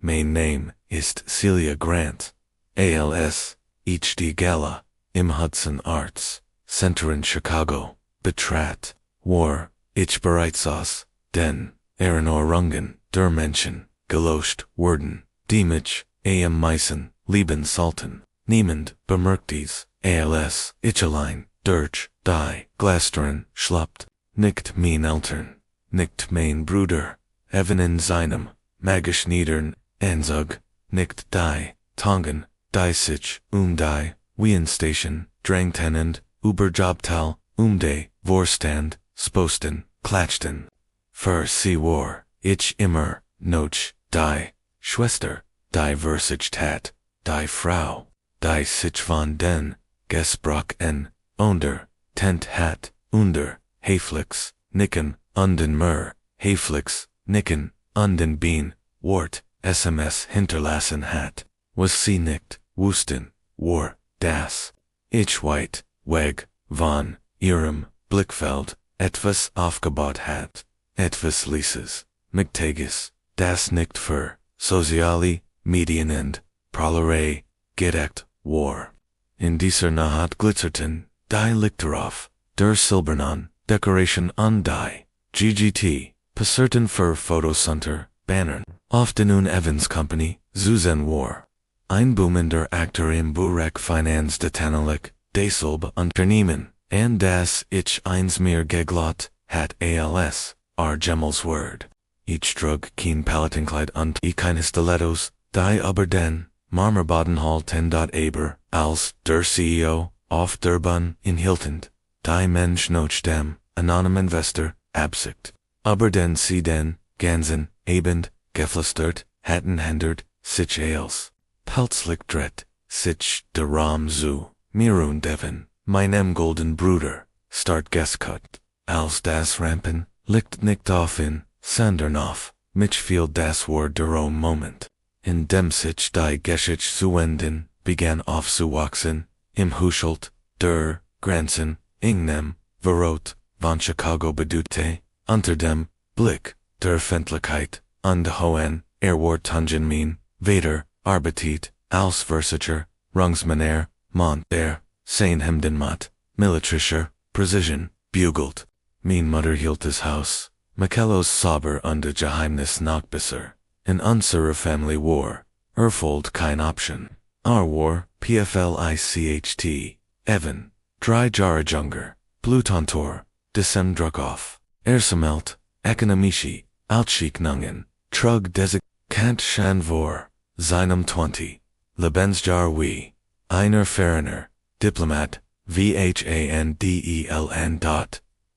Main name ist Celia Grant. ALS, HD Gala, im Hudson Arts Center in Chicago. Betrat, war, ich bereits aus, den, Erinnerungen, der Menschen, gelöscht, wurden, die mich, am meisten, lieben sollten. Niemand bemerkt dies. ALS, ich allein, durch, die, Glästerin, schlappt, nicht mein Eltern, nicht mein Bruder, even in seinem, magisch niedern, Anzug, nicht die, Tongen, die sich, die, Wienstation, drangtenend, Überjobtal, de, Vorstand, Sposten, Klatschten. Für sie war, ich immer, noch, die, Schwester, die Versichtat, die Frau, die sich von den, Gesprochen, onder, tent hat, under, Häflix, nicken, den Mer, Häflix, nicken, den Bean, Wort, SMS hinterlassen hat, was sie nicht, wussten, war, das. Ich weit, weg, von, ihrem, Blickfeld, etwas aufgebaut hat, etwas ließes, Mittages, das nicht für, soziale, Medien und, Prahlerei, gedeckt, war. In dieser Nacht glitzerten, die Lichter auf, der silbernen, Decoration an die, GGT, passerten für Fotocenter, Bannern, auf den Evans Company, Susan war. Ein boomender Akteur im Burek Finance Detainlich, Deselb Unternehmen, and das ich eins mir geglaubt, hat ALS, Gemels Word. Ich trug kein Paletenkleid und keine Stilettos, die aber den, Marmerbodenhalten. Aber, als der CEO, auf der Bahn in Hiltend, die Mensch noch dem, anonym Investor, Absicht. Aber den sie den, ganzen, Abend, geflüstert, hatten hindert, sich als. Pelzlich dritt, sich der Ram zu, mirun devin, meinem golden Bruder, start geskut, als das Rampen, liegt nicht auf in, sondern auf, mich fiel das Wort der Moment. In dem sich die Geschichte zu enden, begann aufzuwachsen, im Huschelt, der, Grenzen, Ingnem, Verrot, von Chicago bedute, unter dem, Blick, der Öffentlichkeit, an de hohen, war Tungenmin, Vader, Arbitet, als Versicher, Rungsmaner, Mont der, Seinhemdenmat, Militarischer, Precision, bugelt. Mein Mutter hielt das Haus, Michaelos Sauber und de Geheimnis Nachbesser. In unserer Family war, Erfold kein Option. Our war, PFLICHT, Evan, 3 Jahre Junger, Blutontor, Desem Druckhoff, Ersamelt, Ekonomische, Altschiknungen, Trug Desig, Kant Schanvor, seinem 20, Lebensjahr wie, einer Ferner, Diplomat, VHANDELN.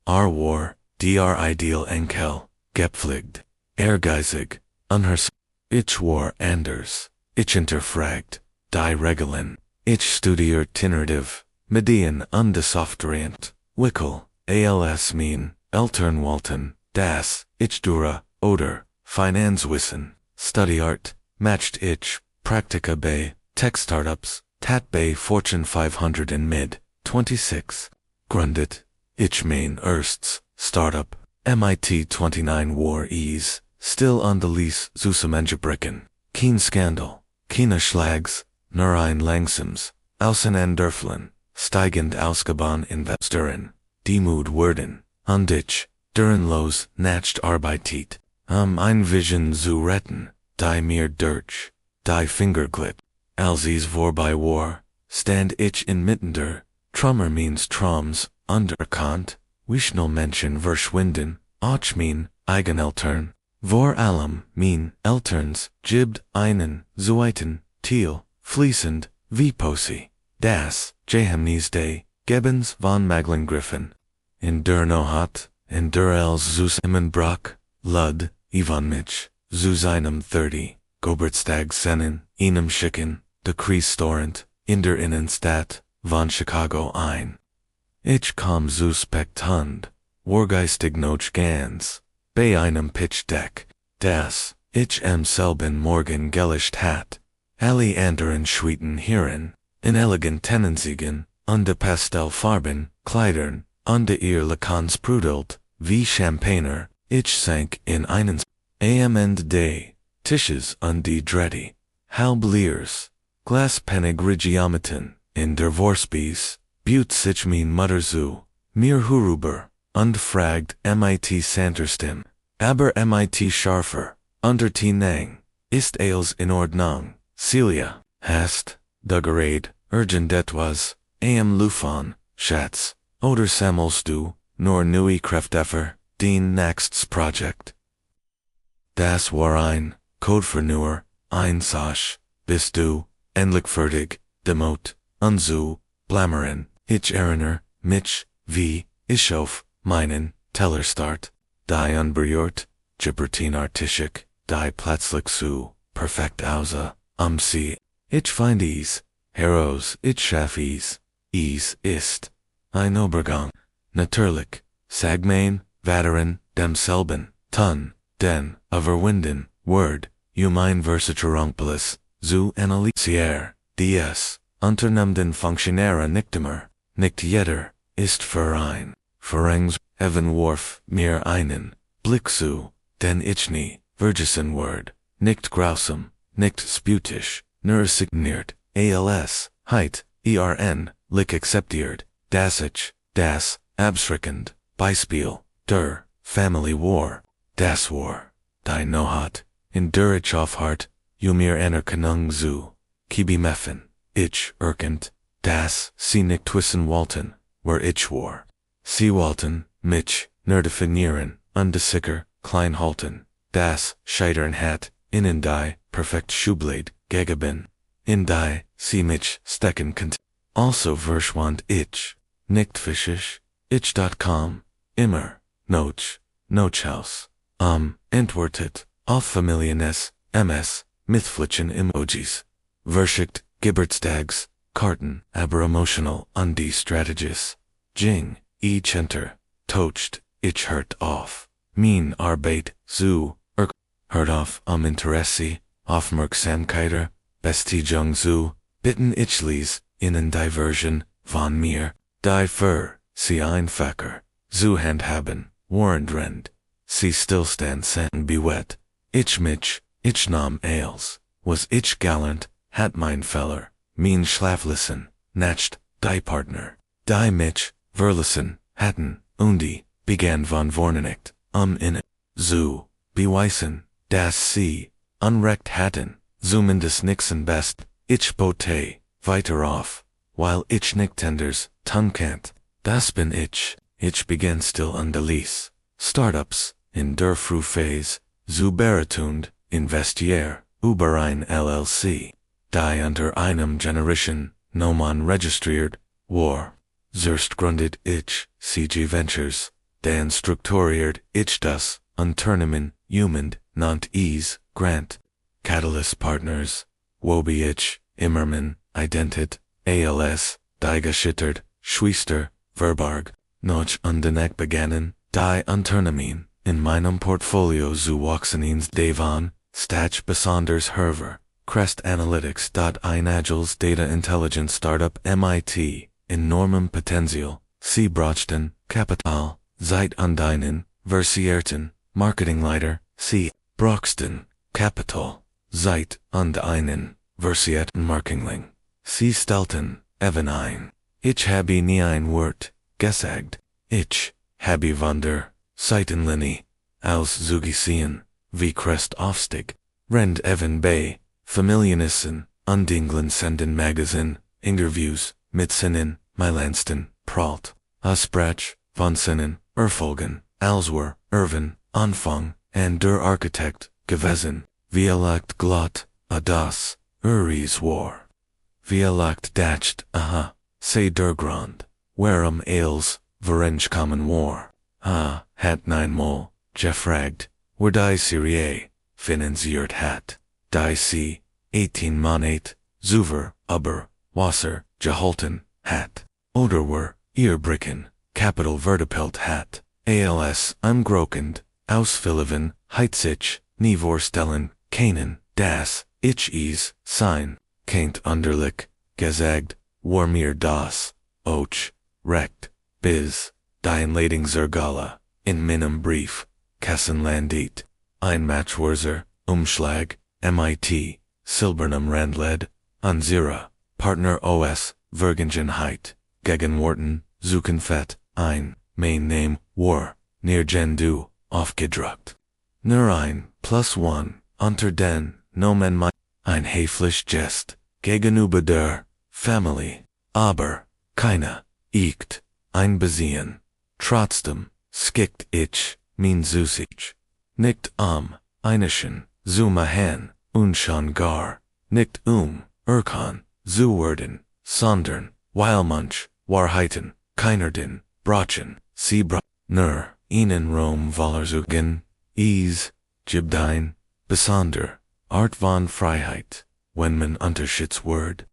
Our war, Dr Ideal Enkel, gepflegt, ehrgeizig, unhers, ich war anders, ich hinterfragt, die Regeln, ich studiert Tinnerdiv, Medien undesofterient, Wickel, ALS mean, Eltern Walton, das, ich dura, oder, Finanzwissen, Studiart, matched ich, Praktika bei, Tech Startups, Tat bei Fortune 500 in mid, 26, gründet, ich mein ersts, Startup, MIT 29 war ease, still on the lease Zusammengebrechen, kein Skandal, keine Schlags, nur ein langsames, Auseinander steigend ausgebaut Investoren, die Mut werden, und ich, deren los, nacht arbeitet, ein Vision zu retten, die mir durch, die Fingerglip, als es vorbei war, stand ich inmitten der, Trummer means Troms, underkant, Wischnel Menschen verschwinden, auch mein, Eigeneltern, vor allem, mein, Elterns, gibd einen, zweiten, Thiel, fließend, wie Posse, das, Jehemnes Day, Gebens von Maglengriffen. In der Nohat, in der Els zus Immenbrock, Lud, Ivan Mitch, zu seinem 30, Gobertstag Sennen, einem Schicken, de Kriestorrent, in der Innenstadt, von Chicago ein. Ich kam zu Spektund, wargeistig noch ganz, bei einem Pitchdeck, das, ich selben Morgen gelischt hat, alle anderen Schweden hierin, in elegant Tendenzigen, und de Pastellfarben, Kleidern, und de ihr Lacans prudelt, wie Champagner, ich sank in einen Amend Day, Tisches undi dreddy. Halbliers. Glaspennig regiometon. In der Vorspies. Butte sich mein Mutterzu. Mir Huruber. Und fragt mit Santerstim. Aber mit Scharfer. Unter Nang. Ist alles in Ordnung. Celia. Hast. Duggerade. Urgent etwas. Am Lufon. Schatz. Oder sammelst du. Nor neue Kräfteffer. Den nächstes Projekt. Das war ein. Code für nur. Ein Sasch. Bist du. Endlich fertig. Demot. Unzu. Blammeren. Ich erinnere. Mich. Wie. Ich auf. Meinen. Tellerstart. Die unberührt. Gibbertin artischig. Die plötzlich zu. Perfekt außer. Sie. Ich find ease. Heroes. Ich schaff ease. Ease ist. Ein Obergang. Natürlich. Sagmain. Veteran. Demselben. Ton. Den. Overwinden. Word. Mein Versicherungspolis. Zu analysier. Ds. Unternemden Funktionäre Nichtmer. Nicht jeder. Ist Verein. Verengs. Evan Worf. Mir einen. Blick zu. Den ich nie. Vergessen Word. Nicht grausam. Nicht sputisch. Nur signiert. Als. Heit. Lich akzeptiert. Das ich. Das. Abschreckend. Beispiel. Der. Family War. Das War. Die Nohat. In der ich aufhart. Mir Anerkennung zu. Kibi meffen. Ich. Erkend. Das. Sie nicht wissen wollten. Where ich war. Sie wollten. Mich. Nur definieren. Undesicker. Klein halten. Das. Scheitern hat. Innen die. Perfekt Schublade. Gegeben. In die. Sie mich. Stecken könnt. Also verschwand ich. Nicht fischisch. Ich.com. Immer. Noch. Nochhaus. Entwortet. Auf Familienes. MS. Mythflichen Emojis. Verschickt. Geburtstags. Karten. Aber emotional. Undi strategis. Jing. Ich enter. Tocht. Ich hört auf. Mein Arbeit. Zu. Hört auf. Interesse. Aufmerksamkeiter. Bestigung zu. Bitten ichlies. Innen Diversion. Von mir. Die für. Sie einfacher. Zu handhaben. Warrendrend. Sie stillstand sen bewet. Ich mich. Ich nahm als. Was ich gallant. Hat mein Feller. Mein Schlaflissen. Nacht. Die Partner. Die mich. Verlissen. Hatten. Undi. Began von Vornenicht. In. Zu. Beweisen. Das sie. Unrecht hatten. Zumindest nixen best. Ich bote. Weiter auf. While ich nicht tenders. Tunkant. Das bin ich. Ich began still undelies. Startups. In der Frühphase. Zu beratund. Investier. Über ein LLC. Die unter einem Generation. No man registriert. War. Zuerst gründet ich. CG Ventures. Dan strukturiert ich das. Unternehmen. Human. Nannt ease. Grant. Catalyst Partners. Wobi ich. Immermann. Identit. ALS. Die geschittert. Schwester. Verbarg. Noch undeneck begannen. Die Unternehmen. In meinem Portfolio zu Waxenins Devon. Stach besonders Herver. Crest Analytics. Ein Agiles Data Intelligence Startup MIT. Enormem Potenzial. Sie Brochten. Kapital. Zeit undeinen. Versierten. Marketingleiter. Sie. Broxton. Capital. Zeit undeinen. Versierten Markingling. Sie stellten. Even ein. Ich habe nie ein Wort. Gesagt. Ich. Habe Wunder. Seitenlinie. Aus Zugesehen. Wie Crest Aufstieg. Rend Evan Bay. Familienissen. Undinglen senden Magazin. Interviews. Mit Sinnen. Meilansten. Pralt. Asprach. Von Sinnen. Erfolgen. Alswer. Irvin. Anfang. And der Architekt. Gewesen. Vielleicht Glott. Das. Uris War. Vielleicht dacht. Aha. Sei der Grund. Warum als. Verenge Common War. Hat niemol. Gefragt. Wer die Serie. Finanziert hat. Die sie. 18 Monat. Zuver. Aber. Wasser. Gehalten. Hat. Oder wer. Earbricken. Capital Vertipelt hat. ALS. Ungrokend. Ausfilliven. Heitzich. Nivorstellen. Kanen. Das. Ich is. Sein. Kaint underlich. Gesagt. War mir das. Och. Recht. Biz. Dein Lading Zergala. In minem Brief. Kassenlandit. Ein Matchwurzer. Umschlag, MIT, Silbernum Randled, Anzira, Partner OS, Vergengenheit, Gegenwarten, Zuckenfett, ein, main name, war, near Gendu, aufgedruckt. Nur ein, +1, unter den, Nomen mein, ein höflich Gest, gegenüber der, Family, aber, keine, ich, einbesehen, trotzdem, skickt ich, mein Zusich, nicht einischen, zu machen, und schon gar, nicht erkan, zu werden, sondern, weil manch, Wahrheiten, keinerden, brachen, sie nur, ihnen Rom Wallersugen, gibdein, besonder, Art von Freiheit, wenn man Unterschieds Word,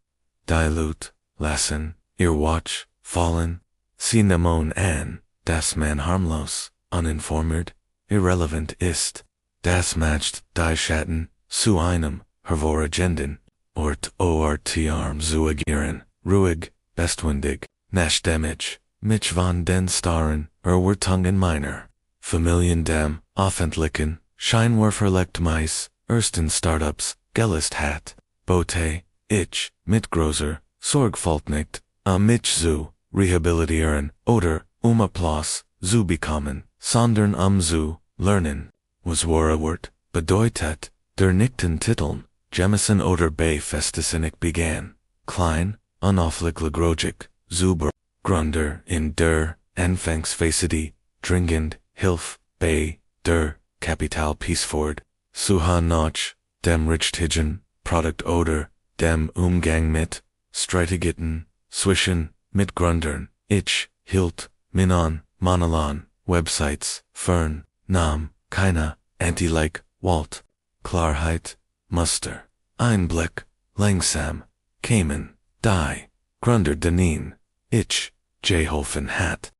dilute, lassen, ihr Watch, fallen, sie nemon an, dass man harmlos, uninformiert, irrelevant ist, das matcht die Schatten, zu einem, hervoragenden, ortarm zu agieren, ruhig, bestwendig, nachdemig, mich von den Starren, Wertungen meiner, Familien dem, offentlichen, Scheinwerferlegt meis, ersten Startups, Gelist hat, Bote, ich, mit großer, Sorgfalt nicht, mich zu, rehabilitieren, oder, Applaus, zu bekommen, sondern zu, lernen, was Wort, bedeutet, der nichten Titeln, Jemison oder bei Festesinig began, klein, unauflieglich, zu Grunder in der, Anfangsphase, dringend, Hilf, bei, der, Kapital Peaceford, Suha Notch, dem Richtigen, Product oder, dem Umgang mit, Strategiten, zwischen, Mitgrundern, ich, hielt, Minon, Monolon, Websites, Fern, Nam, keiner, Anti-like, Walt, Klarheit, Muster, Einblick, langsam, Kamen, die, Grunder Danin, ich, Jehofen hat.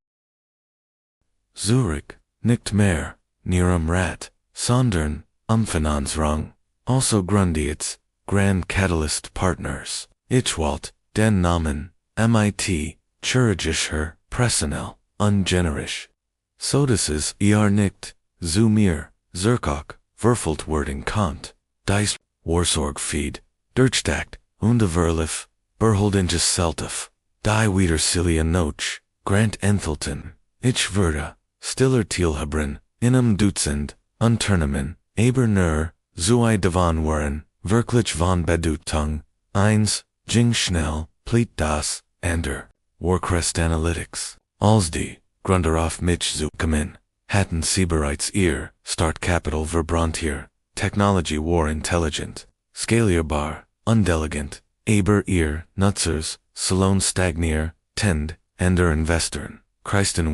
Zurich, nicht mehr, Niram Rat, sondern, Finanzrang, also Grundiets, Grand Catalyst Partners, Ichwalt, den Namen, MIT, Chirurgischer, Personal, ungenerisch. Sodases nicht, zu mir, Zerkok, Verfult Wording Kant, Dice, Warsorg Feed, Durchdacht, Verlif, Berholdinges Seltif, Die Wiedersilia Noch, Grant Enthelton, Ich Verda, Stiller Thielhabren, Inum Dutzend, Unternehmen, Aber nur, Zwei Devon Waren, Wirklich von Bedeutung, Eins, Jing Schnell, Pleat das, Ander, Warcrest Analytics, Alsdi, Grunderauf Mich zu kommen, Hatten Siebereits ihr, Start Capital Verbrantier, Technology War Intelligent, Skalierbar, Undelegant, Aber ihr, Nutzers, Salon Stagnier, Tend, Ender Investern, Christen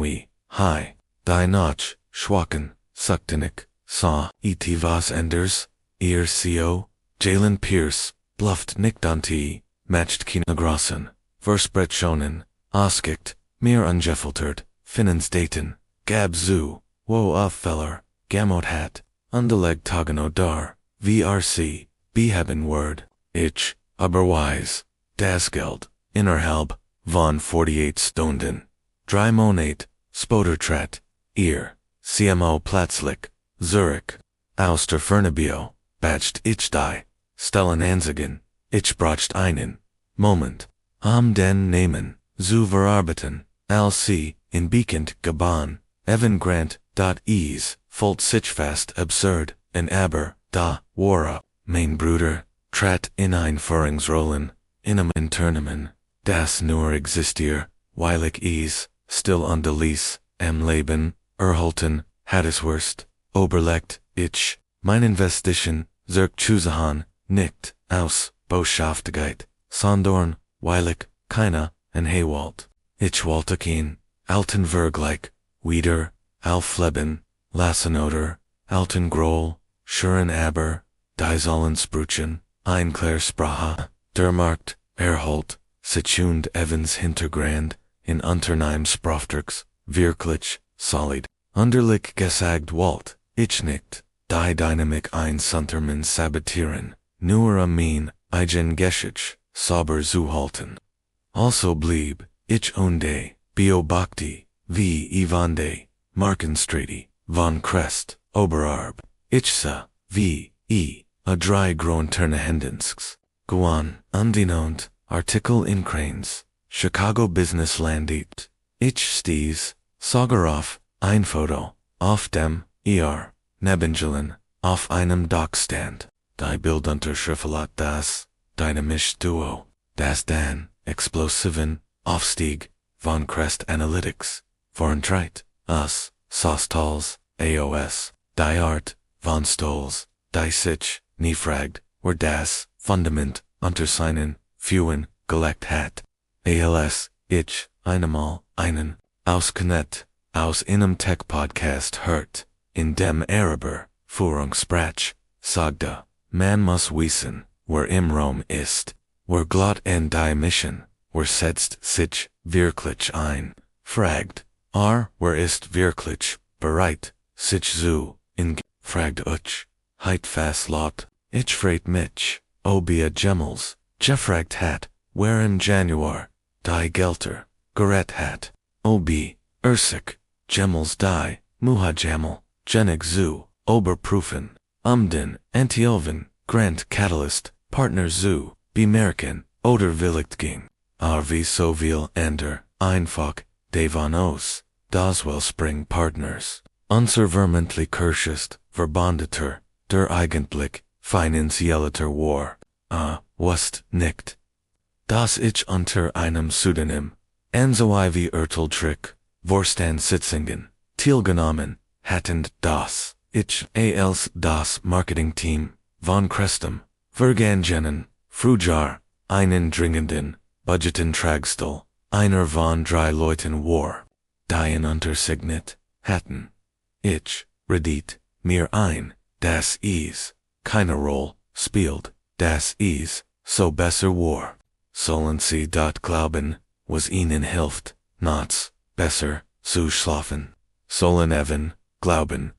Hi, Die Notch, Schwachen, Suktenik, Saw, Was Enders, Ihr Co, Jalen Pierce, Bluffed Nickdanti, Matched Kinagrossen, Versprecht Schonen, Auskikt, Mir Ungefiltert, Finnens Daten, Gab Zu, Wo Auffeller, Gamot Hat, Undeleg Tagano Dar, VRC, Behaben Word, Ich, Aberwise, Dasgeld, Innerhalb, von 48 Stunden, Drei Monat, Spodertrat, Ihr, CMO Platzlich, Zurich, Auster Fernabio, Batcht Ich die, Stellen Anzigen, Ich bracht einen, Moment, am den Namen, zu verarbeiten, LC, in Beacont Gabon, Evan Grant, Ease, Volt Sichfast absurd, en aber, da, Wara, Main Bruder, Trat in Einführungsrollen, Inum Internemen, das nur existier, Weilig Ease, still on the lease, am Leben, Erhalten, Hatteswurst, Oberlegt, Ich, mein Investition, Zerk Chusahan, Nicht, Aus, Boschaftigkeit, Sondorn, Weilig, Keiner, en Haywalt, Ich Waltakin, Alten Vergleich, Wieder, Alfleben, Lassenoder, Alten Groll, Schuren Aber, Deisollen Spruchen, Einklar Sprache, Dermarkt, Erholt, Sechund Evans Hintergrand, in Unternehm Sprofterks, Wirklich, Solid, Underlich Gesagt Walt, Ich nicht, Die Dynamik ein Sunterman Sabatieren, Nur Amin, Eigen Geschich, Sauber Zuhalten. Also blieb, Ich Onde, Beobachti, wie Ivande, Markenstrati, von Crest, Oberarb, Ichsa, wie, A dry grown Turnahedensks. Guan, undenount, article in Cranes. Chicago Business Landit. Ich stees, Saugeroff, ein Foto, auf dem, Nebengelen, auf einem Dockstand. Die Bildunterschrift das, dynamisch Duo, das dann, Explosiven, Aufstieg, von Crest Analytics, Vorentreit, us, Sostals, AOS, die Art, von Stolz, die Sich, Niefragd, were das, Fundament, Unterseinen, Fewen, Gelegt hat, ALS, ich, einemal, einen, auskennet, aus einem Tech-Podcast hört, in dem Araber, Führungssprach, sagte, man muss wissen, wer im Raum ist, wer glot en die Mission, wer setzt sich wirklich ein, fragt, wer ist wirklich bereit, sich zu, fragt uch, heit fast lot, ich fragt mich, obia Gemmels, gefragt hat, wer im Januar, die Gelter, gerett hat, Ursig, Gemmels die, Muhajamel, Genig zu, Oberprüfen, den, Antioven, Grant Catalyst, Partner zu, bemerken, oder willigt ging, wie so viel ander, einfach, davon aus, das Wellspring Partners, unservermentlich Kirschest, Verbondeter, der eigentlich, finanzieller War, wust nicht. Das ich unter einem Pseudonym, wie Erteltrick, Vorstand Sitzingen, teilgenommen, hatten das, ich als das Marketingteam, von Crestum, vergangenen, Frujar, einen dringenden, Budgeten Tragstel, einer von drei Leuten war, dien untersignet, hatten. Ich, redit, mir ein, das is, keine Rolle, spielt, das is, so besser war. Sollen sie dort glauben, was ihnen hilft, nots, besser, zu schlafen. Sollen even, glauben,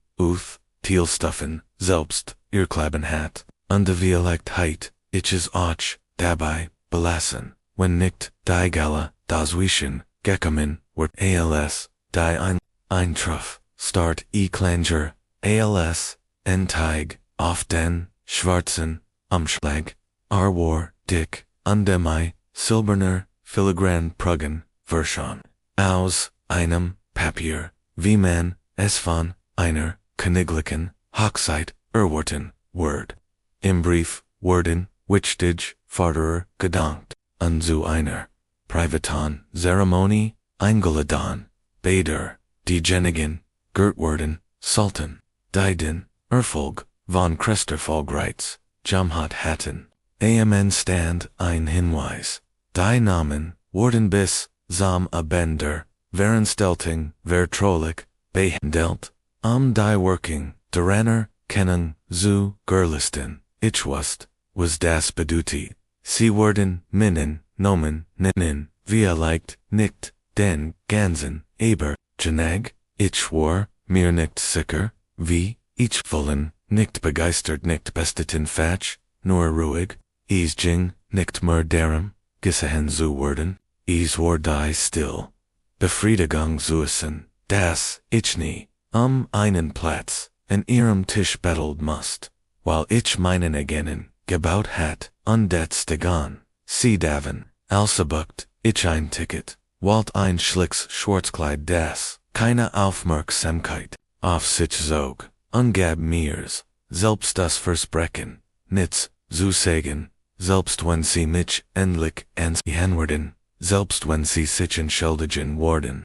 Thielstuffen, selbst, Irrklaben hat, und die Dialektheit, ich auch, dabei, belassen, wenn nicht, die Gala, das Wischen, gekommen, wird als, die Eintruff, start Klanger, als, Teig, auf den, schwarzen, Umschlag, war, dick, Andemai, silberner, filigran Pruggen, Verschon, aus, einem, Papier, wie man, es von, einer, Königlichen, Hochzeit, erwarten, Word. Im Brief, Worden, wichtig, Forderer, gedankt, und zu einer, Privaton, Zeremonie, eingeladen, Bader, diejenigen, Gertwerden, Sultan, Deiden, Erfolg, von Kresterfolgreits, Jamhat hatten. Amn stand ein Hinweis. Die Namen, worden bis, zam abender, Verenstelting, vertrolich, behandelt, die Working, deranner, kennen, zu, gerlisten, ich was das beduti, sie worden, minnen, nomen, nennen, via liked, nicht, den, ganzen, aber, genag, ich war, mir nicht sicher, wie, ich wollen, nicht begeistert, nicht besteten Fatch, nur ruhig, Jing, nicht mehr darum, gesehen zu werden, war die still. Befriedigung suchen, das ich nie, einen Platz, an ihrem Tisch bettelt must, while ich meinen eigenen, gebaut hat, undetztegan, sie daven, alsabucht, ich ein Ticket, walt ein Schlicks Schwarzkleid das, keine Aufmerksamkeit, auf sich zog, ungab mirs, selbst das Versprechen, nichts, zu sagen, selbst wenn sie mich endlich ans werden, selbst wenn sie sich entschuldigen worden.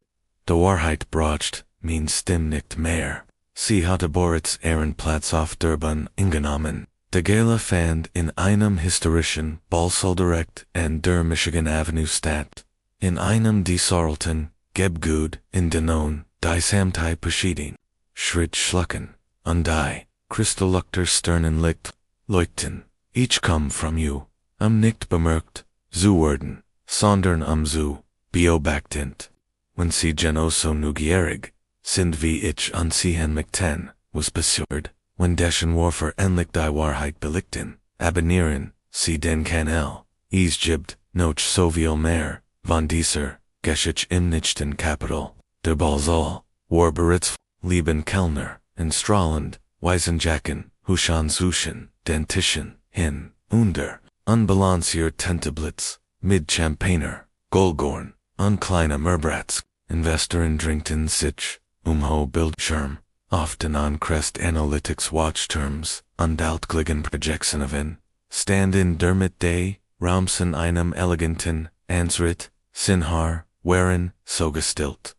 Die Wahrheit bracht, mein Stimm nicht mehr. Sie hatte Boritz Ehrenplatz auf der Bahn eingenommen. Die Gala fand in einem historischen Ballsaal direkt an der Michigan Avenue statt. In einem desorelten Gebgut in Denon, die Samtei Beschieding. Schritt schlucken, und die Kristallukter Sternenlicht leuchten. Ich komm from you, nicht bemerkt, zu werden, sondern zu, beobachtend. Wenn sie genoso neugierig sind wie ich und sie möchten, was passiert, wenn dessen Warfer endlich die Wahrheit belichten, abonnieren, sie den Kanal, es gibt, noch so viel mehr, von dieser, Geschichte im nichten Kapital, der Balsal, war bereits, lieben Kellner, in strahlend, weißen Jacken, Hushan Zushin, Dentition, Hin, Under, Unbalancier Tentablitz, Mid Champagner, Golgorn, Unkleine Merbratz, Investor in Drinkton Sich, Ho Bildschirm, often on Crest Analytics Watch Terms, Undautgligen Projectionovin, Stand in Dermot Day, Raumsen einem Eleganten, Ansrit, Sinhar, Waren, Sogestilt.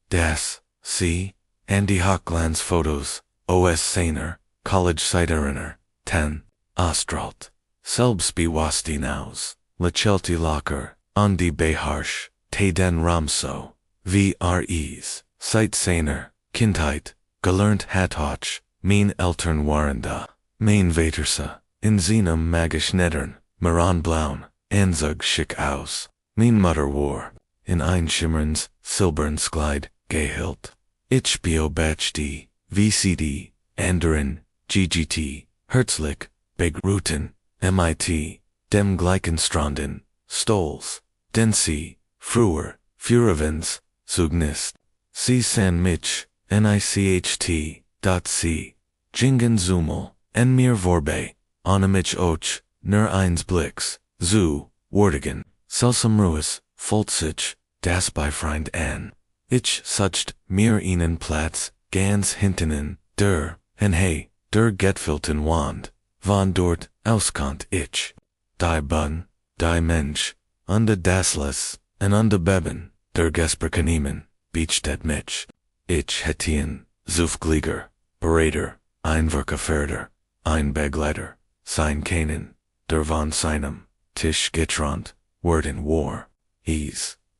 Das, C. Andy Hochglanz Photos, OS Sainer, College Siteerinner, 10, Ostralt, Selbsby Wasti Naus, Lachelti Locker, Andi Beharsh, Tayden Ramso, VREs, Site Sainer, Kindheit, Gelernt Hathoch, Mein Eltern Warenda, Main Vatersa, in Zenum Magisch Nettern, Maran Blaun, Anzug Schick Aus, Mein Mutter War, in Einschimmerns, Silbern Sklide, Gehilt, HBO Batch D, VCD, Anderin, GGT, Herzlich, Begruten, MIT, Dem Gleichenstranden, Stolz, Densi, Fruer, Furevens, Zugnist, C. San Mich, NICHT, .C, Jingen Zumel, Enmir Vorbe, Onimich Och, Nur Eins Blix, Zu, Wortigen, Selsam Ruis, Folzich, Das Beifreind an. Ich sucht mir ihnen Platz, ganz hintenen, en hey, Getfilten Wand, von dort, auskant ich. Die Bun, die Mensch, unde Dasles, en unde Beben, Gesperkanemen, Beachtet Mitch. Ich Hetien, Zufgliger, Berater, Einwerkeferder, Einbegleiter, Sein Kanen, von Seinem, Tisch Gitrand, Word in War,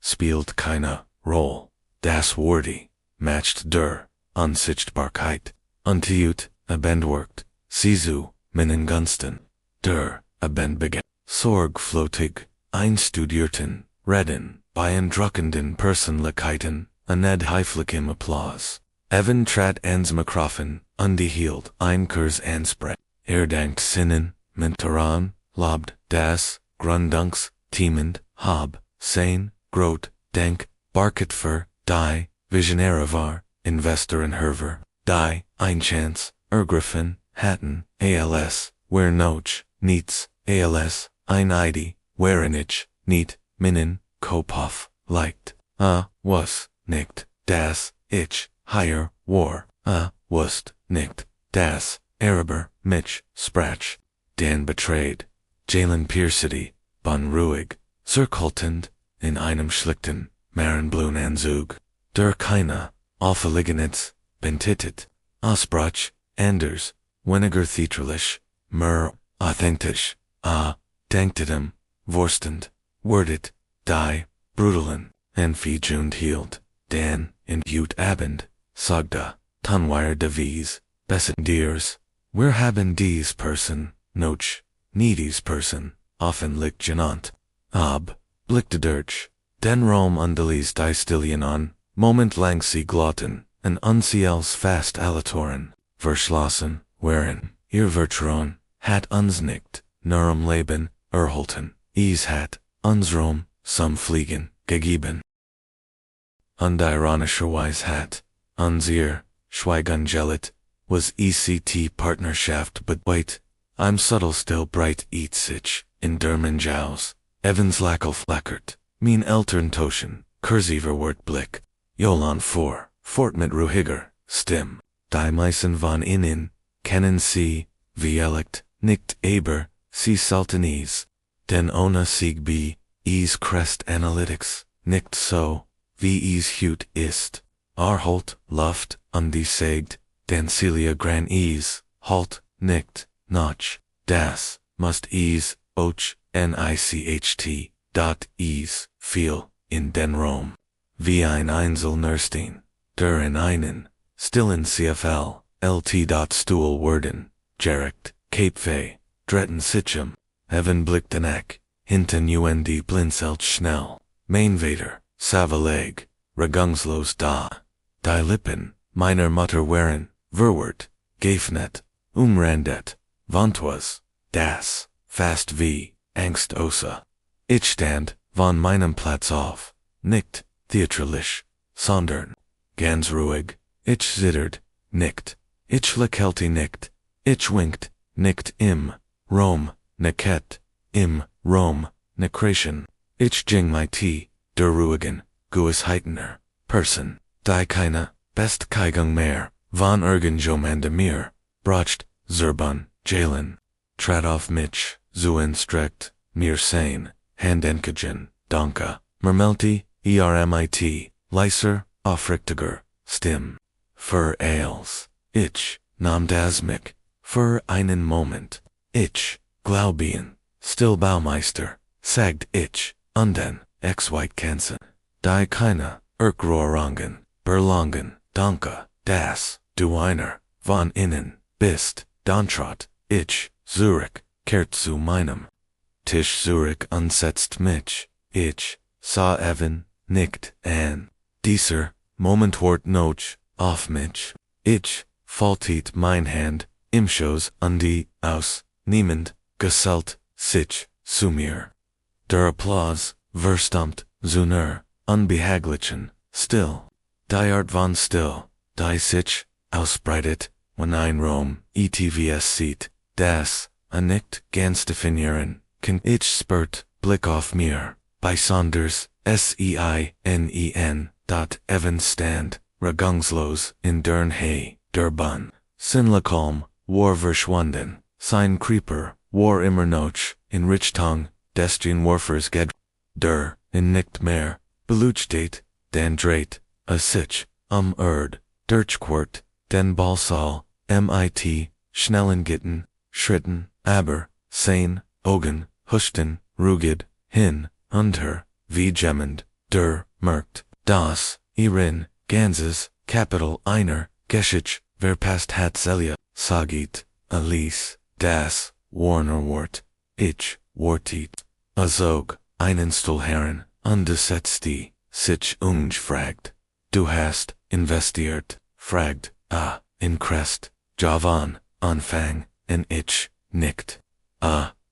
spielt keine Roll. Das Wordy, matched Unsichtbarkeit, Untiut, Abendworkt, Sisu, Minnengunsten, Abendbege, Sorgflotig, Einstudierten, Redden, Beeindruckenden Personlichkeiten, Aned Heiflichem Applaus, Evan Trat ans Mikrofen, Undehielt, Einkurs Anspret, Erdankt Sinnen, Mentoran, Lobt, Das, Grundunks, Tiemend, Hob, Sein, Grot, Denk, Barketfer, Die, Visionäre var, Investor in Herver, Die, Einchance, Ergriffen, Hatten, ALS, Wer Noch, Niets, ALS, Ein ID, Werenich, Niet, Minen, Kopov, Leicht, Was, Nicht, Das, Ich, Higher, War, Wust, Nicht, Das, Araber, Mitch, Sprach, Dan Betrayed, Jalen Piercity, Bon Ruhig, Zirkultend, in einem Schlichten, Marenblun Anzug, Keine, Offeligenitz, Bentitit, Osbrach, Anders, Weniger Theatralisch, Authentisch, Denktitem, Vorstend, Wordit, Die, Brutalen, Enfijund Hield, Dan, in Ut Abend, Sagda, Tunwire Devies, Bessendiers, Wir haben dies Person, Noch, Needies Person, often liegt genannt, Blickdedurch, Den Rom Undelies die Stillion an, Moment lang sie glotten, en unsiels fast alatoren, Verschlossen, Wherein, ihr Vertron, hat uns nicht, Nurum Leben, Erholten, hat, unsrom, some Fliegen, gegeben. Unironischerweise hat, uns ihr, Schweigungelit, was ECT Partnerschaft but wait, I'm subtle still bright eat sich, in dermen Jaus, Evans Lackel flackert, Mein Eltern Toschen, Kursiver Wort Blick, Jolan 4, Fort mit Ruhiger, Stim, Die Meisen von innen, kennen sie, wie elect, nicht aber, sie Saltanese, denn ohne Sieg B, Crest Analytics, nicht so, wie Hut ist, Holt, Luft, undiesegt, denn Celia Gran Halt, nicht, Notch, Das, must Och, NICHT, feel, in den Rom. Wie ein Einzel Nurstein, in einen, still in CFL, LT. Stuhl werden, Jerekt, Cape Fay, Dretten Sitchem, Evan Blicktenack, hinten UND Blinzelt Schnell, Mainvader, Savaleg, Regungslos da, Die Lippen, Meiner Mutter Waren, Verwort, Gafnet, Umrandet, Vantwas, Das, Fast V, Angst Osa, Ich stand, von meinem Platz auf, nicht, theatralisch, sondern, ganz ruhig, ich zittert, nicht, ich lächelte nicht, Ich winked, nickt im, Rom, neket, im, Rom, nekration. Ich ging my tea, der Ruhigen, Guesheitener, Person, die keine, best Keigung mehr, von irgendjemand mir, bracht, Zerban, Jalen, trat auf mich, zu instruct, mir sein, Handenkagen, Danke, Mermelti, ermit, Leiser, aufrichtiger, Stim, für Ales, ich, nahm das mich, für einen Moment, ich, glaubien, still Baumeister, sagt ich, und dann, ex-white Kansen, die keine, Erkrorangen, Berlangen, Danke, das, du einer, von innen, bist, Dontrot, ich, Zurich, kehrt zu meinem Tisch Zurich unsetzt mich, ich, sah Evan, nickt an, dieser, Moment wort noch, auf mich, ich, faltet mein Hand, Imschoß an die, aus, niemand, gesellt, sich, zu mir. Der Applaus, verstummt, zuner, unbehaglichen, still, die Art von still, die sich, ausbreitet, wenn ein Rom, etvs sieht, das, nicht ganz definieren, kann ich spürt, Blick auf mir, bei Saunders, seinen, Evan stand, regungslos, in dern Hay, der Bun, Sinlakalm, war verschwunden, sein Creeper, war immer noch, in Richtung, des Warfers ged, der, in nicht mehr, beluchtet, den Dreit, a sich, Erd, Dirchquart, den Balsal, mit, Schnellengitten, Schritten, aber, sein, Augen, Husten, Rugid, hin, unter, wie gemmend, der, merkt, das, irin, Ganzes, Kapital einer, Geschich, verpasst hat Celia, sagit, Alice, das, Warner Wort, ich, Wortit, azog, einen Stolherren, undesetzti, sich fragt, du hast, investiert, fragt, in Crest, Javan, Anfang, en ich, nickt,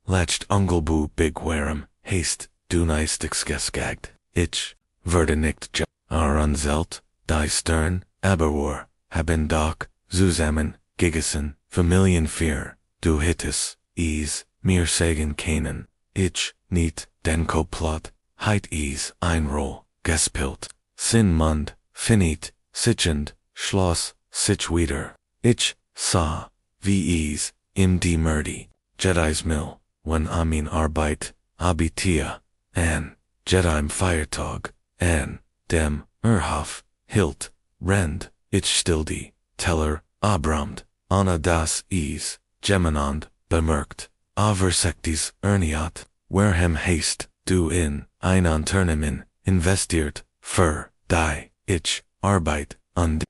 latcht Ungelbu big warem, haste, du neistix geskagt, ich, werde nicht unzelt, die stern, aber haben doch, zusammen, gegessen, Familienvier, du hittest, mir sagen können, ich, nicht, den Komplott, heit einroll, gespielt, sin Mund, finit, sichend, Schloss, sich wieder, ich, sah, wie im die Murdi, Jedi's Mill, when Amin Arbeit, Abitia, an, Jedime Feiertag, an, dem, Erhof, Hilt, Rend, ich stildi, Teller, Abramt, Anna das Geminand, bemerkt, Aversectis, Erniat, Werhem haste, du in, ein Tournament, investiert, für, die, ich, Arbeit, und,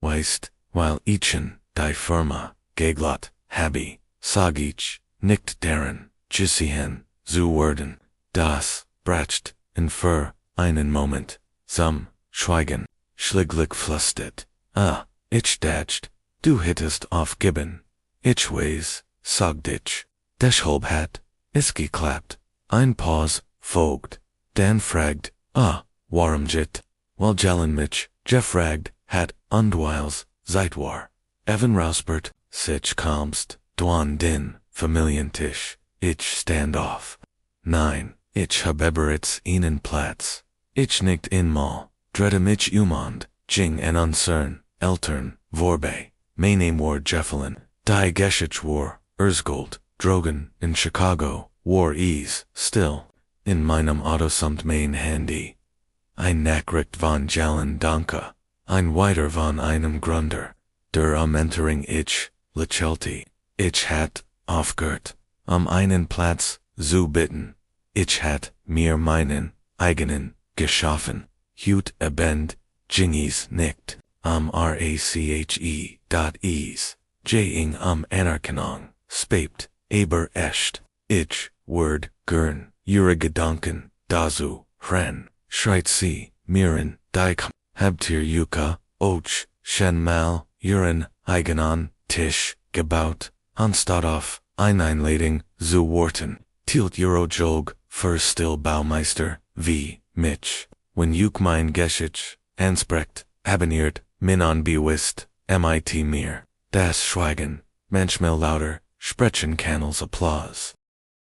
weist, while ichen, die Firma, Geglot, Habi, Sagich, nicht deren, Gisihen, zu werden, das, bracht, in für, einen Moment, zum, Schweigen, schliglich flüstert, ich dacht, du hittest aufgeben, ich weiß, sagt ich, deshalb hat, es geklappt, ein Pause, folgt, dann fragt, warum jit, weil Jalen mich, gefragt, hat, und weils, seit war, Evan Rauspert, sich kommst, dwan din, Familientisch, ich stand auf. Nein, ich hab eberitz ihnen Platz, ich nicht in mal, drette mich umand, jing en uncern, Eltern, vorbei, meine war Jeffelin, die Geschich war, Erzgold, Drogen, in Chicago, war still, in meinem Auto samt mein Handy. Ein Nachricht von Jalen Danke, ein weiter von einem Grunder, der entering ich, Lechelti, ich hat, aufgehört, einen Platz, zu bitten, ich hat, mir meinen, eigenen, geschaffen, hut ebend, jingis nicht, rache, jing Anarchenong, spept, aber echt, ich, word, gern, ihre Gedanken, dazu, hren, schreit sie, miren, dijk, habt ihr Yuka, och, shen mal, ihren, eigenan, Tisch, gebaut, anstatt auf, Einleitung, zu Worten, tilt Euro Jog, für still Baumeister, wie, mich, wenn juk mein Geschich, ansprecht, abonniert, min an bewusst, mit mir, das Schweigen, manchmal lauter, sprechen Kannels Applaus.